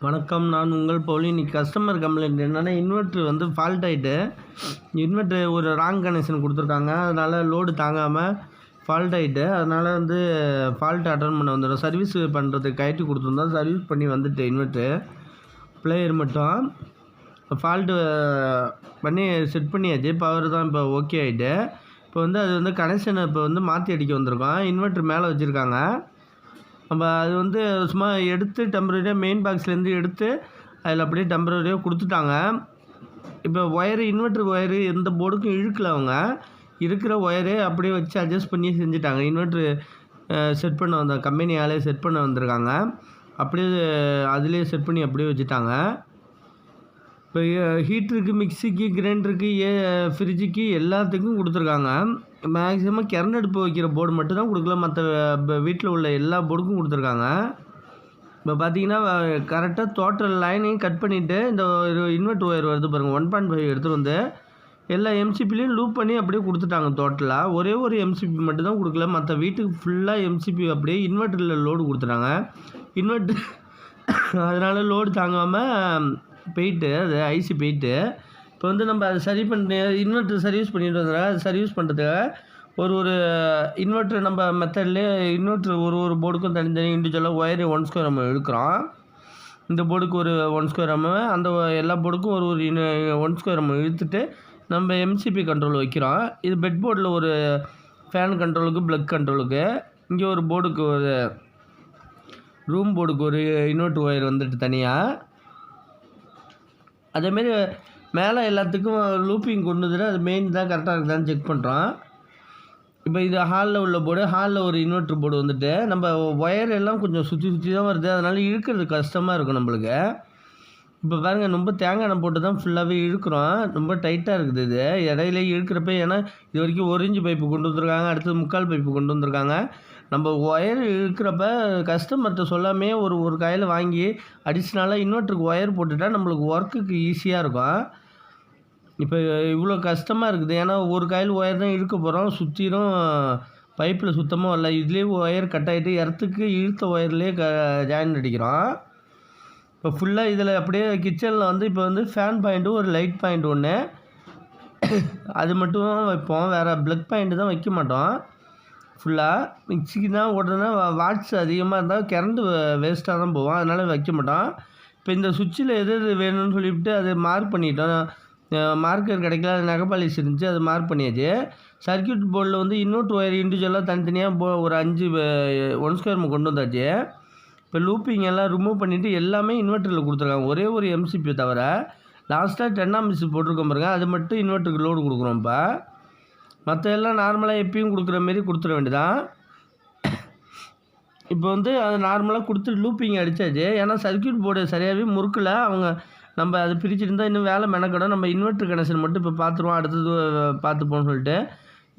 வணக்கம். நான் உங்கள் பவுலி. இன்றைக்கி கஸ்டமர் கம்ப்ளைண்ட் என்னென்னா, இன்வெர்ட்ரு வந்து ஃபால்ட் ஆகிட்டு, இன்வெர்ட்ரு ஒரு ராங் கனெக்ஷன் கொடுத்துருக்காங்க. அதனால் லோடு தாங்காமல் ஃபால்ட் ஆகிட்டு, அதனால் வந்து ஃபால்ட் அட்டன் பண்ண வந்துடும். சர்வீஸ் பண்ணுறதுக்கு கயட்டி கொடுத்துருந்தோம். சர்வீஸ் பண்ணி வந்துட்டு இன்வெர்ட்ரு பிளேயர் மட்டும் ஃபால்ட்டு பண்ணி செட் பண்ணியாச்சு. பவர் தான் இப்போ ஓகே ஆகிட்டு. இப்போ வந்து அது வந்து கனெக்ஷனை இப்போ வந்து மாற்றி அடிக்க வந்திருக்கோம். இன்வெர்ட்ரு மேலே வச்சுருக்காங்க. நம்ம அது வந்து சும்மா எடுத்து டெம்பரரியாக மெயின் பாக்ஸ்லேருந்து எடுத்து அதில் அப்படியே டெம்பரரியாக கொடுத்துட்டாங்க. இப்போ ஒயரு இன்வெர்ட்ரு ஒயரு எந்த போர்டுக்கும் இழுக்கல. அவங்க இருக்கிற ஒயரே அப்படியே வச்சு அட்ஜஸ்ட் பண்ணி செஞ்சுட்டாங்க. இன்வெர்ட்ரு செட் பண்ண வந்த கம்பெனியாலே செட் பண்ண வந்திருக்காங்க. அப்படியே அதிலே செட் பண்ணி அப்படியே வச்சுட்டாங்க. இப்போ ஹீட்டருக்கு, மிக்சிக்கு, கிரைண்டருக்கு, ஃப்ரிட்ஜுக்கு எல்லாத்துக்கும் கொடுத்துருக்காங்க. மேக்ஸிமம் கரண்ட் அடுப்பு வைக்கிற போர்டு மட்டும் தான் கொடுக்கல. மற்ற வீட்டில் உள்ள எல்லா போர்டுக்கும் கொடுத்துருக்காங்க. இப்போ பார்த்தீங்கன்னா கரெக்டாக டோட்டல் லைனையும் கட் பண்ணிவிட்டு இந்த ஒரு இன்வெர்ட்ரு ஒயர் வருது பாருங்கள், 1.5 எடுத்துகிட்டு வந்து எல்லா எம்சிபிலையும் லூப் பண்ணி அப்படியே கொடுத்துட்டாங்க. டோட்டலாக ஒரே ஒரு எம்சிபி மட்டும் தான் கொடுக்கல. மற்ற வீட்டுக்கு ஃபுல்லாக எம்சிபி அப்படியே இன்வெர்ட்டரில் லோடு கொடுத்துட்டாங்க. இன்வெர்ட்ரு அதனால் லோடு தாங்காமல் போயிட்டு அது ஐசி போயிட்டு இப்போ வந்து நம்ம அதை சரி பண்ணி இன்வெர்ட்ரு சர்வீஸ் பண்ணிட்டு வந்தோம். அது சர்வீஸ் பண்ணுறதுக்காக ஒரு இன்வெர்ட்ரு நம்ம மெத்தட்லேயே இன்வெர்ட்ரு ஒரு போர்டுக்கும் தனித்தனி இண்டிவிஜுவலாக ஒயரு 1 ஸ்கொயர் எம்எம் இழுக்கிறோம். இந்த போர்டுக்கு ஒரு 1 ஸ்கொயர் எம்எம், அந்த எல்லா போர்டுக்கும் ஒரு 1 ஸ்கொயர் எம்எம் இழுத்துட்டு நம்ம எம்சிபி கண்ட்ரோல் வைக்கிறோம். இது பெட் போர்டில் ஒரு ஃபேன் கண்ட்ரோலுக்கு, ப்ளக் கண்ட்ரோலுக்கு, இங்கே ஒரு போர்டுக்கு ஒரு ரூம் போர்டுக்கு ஒரு இன்வெர்ட்ரு ஒயர் வந்துட்டு தனியாக. அதேமாரி மேலே எல்லாத்துக்கும் லூப்பிங் கொண்டு வந்துட்டு அது மெயின் தான் கரெக்டாக இருக்குதான்னு செக் பண்ணுறோம். இப்போ இது ஹாலில் உள்ள போர்டு, ஹாலில் ஒரு இன்வெர்ட்ரு போர்டு வந்துட்டு நம்ம ஒயர் எல்லாம் கொஞ்சம் சுற்றி தான் வருது. அதனால் இழுக்கிறது கஷ்டமாக இருக்கும் நம்மளுக்கு. இப்போ பாருங்கள், ரொம்ப தேங்காய் எண்ணெய் போட்டு தான் ஃபுல்லாகவே இழுக்கிறோம். ரொம்ப டைட்டாக இருக்குது. இது இடையில இழுக்கிறப்ப, ஏன்னா இது வரைக்கும் 1 இன்ச்சு பைப்பு கொண்டு வந்திருக்காங்க, அடுத்தது 3/4 பைப்பு கொண்டு வந்திருக்காங்க. நம்ம ஒயர் இழுக்கிறப்ப கஸ்டமர்கிட்ட சொல்லாமே ஒரு காயில் வாங்கி அடிஷ்னலாக இன்வெர்ட்டருக்கு ஒயர் போட்டுட்டால் நம்மளுக்கு ஒர்க்குக்கு ஈஸியாக இருக்கும். இப்போ இவ்வளோ கஷ்டமாக இருக்குது. ஏன்னா ஒரு காயில் ஒயர் தான் இழுக்க போகிறோம். சுற்றிலும் பைப்பில் சுத்தமாக வரல. இதுலேயே ஒயர் கட் ஆகிட்டு எர்த்துக்கு இழுத்த ஒயர்லேயே ஜாயின் அடிக்கிறோம். இப்போ ஃபுல்லாக இதில் அப்படியே கிச்சனில் வந்து இப்போ வந்து ஃபேன் பாயிண்ட்டு, ஒரு லைட் பாயிண்ட் ஒன்று, அது மட்டும் வைப்போம். வேறு ப்ளக் பாயிண்ட்டு தான் வைக்க மாட்டோம். ஃபுல்லாக மிக்சிக்கு தான் ஓட்டுறதுனா வாட்ஸ் அதிகமாக இருந்தால் கரண்ட்டு வேஸ்ட்டாக தான் போவோம். அதனால் வைக்க மாட்டோம். இப்போ இந்த சுவிட்சில் எது வேணும்னு சொல்லிவிட்டு அது மார்க் பண்ணிட்டோம். மார்க்கர் கிடைக்கல, அது நகைப்பாலிஷ் இருந்துச்சு, அது மார்க் பண்ணியாச்சு. சர்க்கியூட் போர்டில் வந்து இன்னொரு ஒயர் இண்டிவிஜுவலாக தனித்தனியாக ஒரு 5 1 ஸ்கொயர் கொண்டு வந்தாச்சு. இப்போ லூப்பிங் எல்லாம் ரிமூவ் பண்ணிவிட்டு எல்லாமே இன்வெர்ட்டரில் கொடுத்துருக்காங்க. ஒரே ஒரு எம்சிபி தவிர லாஸ்ட்டாக 10 ஆம்ஸ் போட்டிருக்கோம் பாருங்க, அது மட்டும் இன்வெர்ட்டருக்கு லோடு கொடுக்குறோம். இப்போ மற்ற எல்லாம் நார்மலாக எப்பயும் கொடுக்குற மாரி கொடுத்துட வேண்டியதான். இப்போ வந்து அது நார்மலாக கொடுத்துட்டு லூப்பிங் அடித்தாச்சு. ஏன்னா சர்க்கியூட் போர்டு சரியாகவே முறுக்கலை. அவங்க நம்ம அதை பிரிச்சுட்டு இருந்தால் இன்னும் வேலை மெனக்கடும். நம்ம இன்வெர்ட்ரு கனெக்ஷன் மட்டும் இப்போ பார்த்துருவோம், அடுத்தது பார்த்துப்போன்னு சொல்லிட்டு.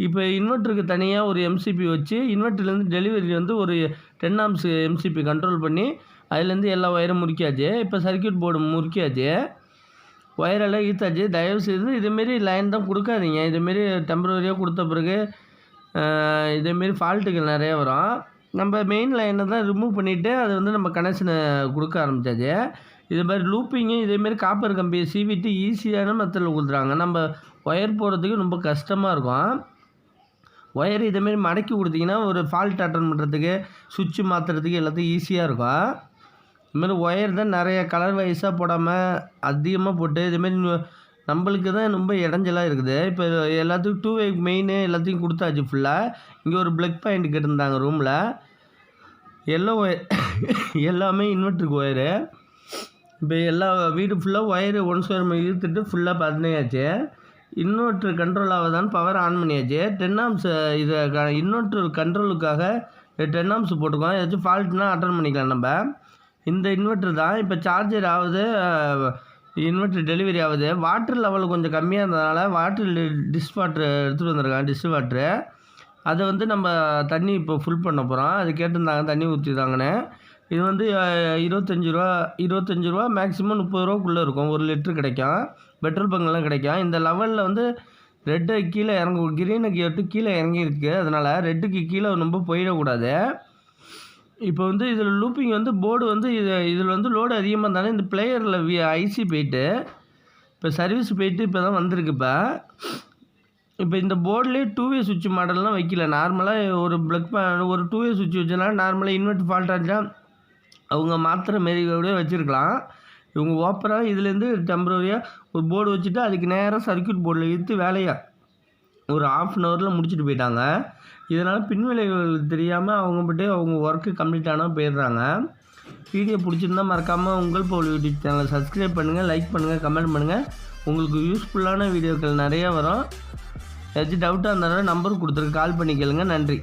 இப்போ இன்வெர்ட்டருக்கு தனியாக ஒரு எம்சிபி வச்சு இன்வெர்ட்டர்லேருந்து டெலிவரி வந்து ஒரு 10 ஆம்ஸ் எம்சிபி கண்ட்ரோல் பண்ணி அதுலேருந்து எல்லா ஒயரும் முறிக்காச்சு. இப்போ சர்க்கியூட் போர்டு முறிக்காச்சு, ஒயரெல்லாம் இழுத்தாச்சு. தயவுசெய்து இதேமாரி லைன் தான் கொடுக்காதீங்க. இதேமாரி டெம்பரரியாக கொடுத்த பிறகு இதேமாரி ஃபால்ட்டுகள் நிறையா வரும். நம்ம மெயின் லைனை தான் ரிமூவ் பண்ணிவிட்டு அது வந்து நம்ம கனெக்ஷனை கொடுக்க ஆரம்பித்தாச்சு. இது மாதிரி லூப்பிங்கு இதேமாரி காப்பர் கம்பியை சீவிட்டு ஈஸியான மெத்தடில் கொடுத்துறாங்க. நம்ம ஒயர் போடுறதுக்கு ரொம்ப கஷ்டமாக இருக்கும். ஒயர் இதேமாரி மடக்கி கொடுத்தீங்கன்னா ஒரு ஃபால்ட் அட்டன் பண்ணுறதுக்கு, சுவிட்சு மாற்றுறதுக்கு எல்லாத்துக்கும் ஈஸியாக இருக்கும். இதுமாதிரி ஒயர் தான் நிறைய கலர் வைஸாக போடாமல் அதிகமாக போட்டு இதுமாரி நம்மளுக்கு தான் ரொம்ப இடைஞ்சலாக இருக்குது. இப்போ எல்லாத்துக்கும் 2 வே மெயின் எல்லாத்தையும் கொடுத்தாச்சு ஃபுல்லாக. இங்கே ஒரு ப்ளக் பாயிண்ட் கேட்டிருந்தாங்க ரூமில். எல்லோ ஒயர் எல்லாமே இன்வெர்ட்டருக்கு ஒயரு. இப்போ எல்லா வீடு ஃபுல்லாக ஒயரு 1 ஸ்கொயர் எம்எம் இழுத்துட்டு ஃபுல்லாக பண்ணியாச்சு. இன்வெர்ட்ரு கண்ட்ரோல் ஆகுதான்னு பவர் ஆன் பண்ணியாச்சு. 10 ஆம்ஸ் இதை இன்வெர்ட்ரு கண்ட்ரோலுக்காக 10 ஆம்ஸ் போட்டுக்கோம். ஏதாச்சும் ஃபால்ட்னா அட்டன் பண்ணிக்கலாம். நம்ம இந்த இன்வெர்ட்ரு தான் இப்போ சார்ஜர் ஆகுது, இன்வெர்ட்ரு டெலிவரி ஆகுது. வாட்டர் லெவல் கொஞ்சம் கம்மியாக இருந்ததுனால வாட்டர் டிஷ் வாட்ரு எடுத்துகிட்டு வந்திருக்காங்க, டிஷ் வாட்ரு. அதை வந்து நம்ம தண்ணி இப்போ ஃபுல் பண்ண போகிறோம். அது கேட்டிருந்தாங்க, தண்ணி ஊற்றிதாங்கன்னு. இது வந்து 25 ரூபா மேக்ஸிமம் 30 ரூபாக்குள்ளே இருக்கும். 1 லிட்ரு கிடைக்கும். பெட்ரோல் பங்கெல்லாம் கிடைக்கும். இந்த லெவலில் வந்து ரெட்டு கீழே க்ரீனுக்கு எட்டு கீழே இறங்கியிருக்கு. அதனால் ரெட்டுக்கு கீழே ரொம்ப போயிடக்கூடாது. இப்போ வந்து இதில் லூப்பிங் வந்து போர்டு வந்து இதில் வந்து லோடு அதிகமாக இருந்தாலும் இந்த பிளேயரில் ஐசி போயிட்டு இப்போ சர்வீஸ் போயிட்டு இப்போ தான் வந்திருக்கு. இப்போ இந்த போர்ட்லேயே 2 வே சுவிட்ச் மாடல்லாம் வைக்கல. நார்மலாக ஒரு ஒரு 2 வே சுவிட்ச் வச்சனால நார்மலாக இன்வெர்டர் ஃபால்ட் ஆச்சா அவங்க மாத்திர மாரி கூட வச்சுருக்கலாம். இவங்க ஓப்பராக இதுலேருந்து டெம்பரரியாக ஒரு போர்டு வச்சுட்டு அதுக்கு நேராக சர்க்யூட் போர்டில் இழுத்து வேலையாக ஒரு 1/2 ஹவரில் முடிச்சுட்டு போயிட்டாங்க. இதனால் பின்விளைவுகள் தெரியாமல் அவங்க ஒர்க்கு கம்ப்ளீட் ஆனால் போயிடுறாங்க. வீடியோ பிடிச்சிருந்தா மறக்காமல் உங்கள் போல் யூடியூப் சேனலை சப்ஸ்கிரைப் பண்ணுங்கள், லைக் பண்ணுங்கள், கமெண்ட் பண்ணுங்கள். உங்களுக்கு யூஸ்ஃபுல்லான வீடியோக்கள் நிறையா வரும். ஏதாச்சும் டவுட்டாக இருந்தாலும் நம்பர் கொடுத்துருக்கு, கால் பண்ணி கேளுங்க. நன்றி.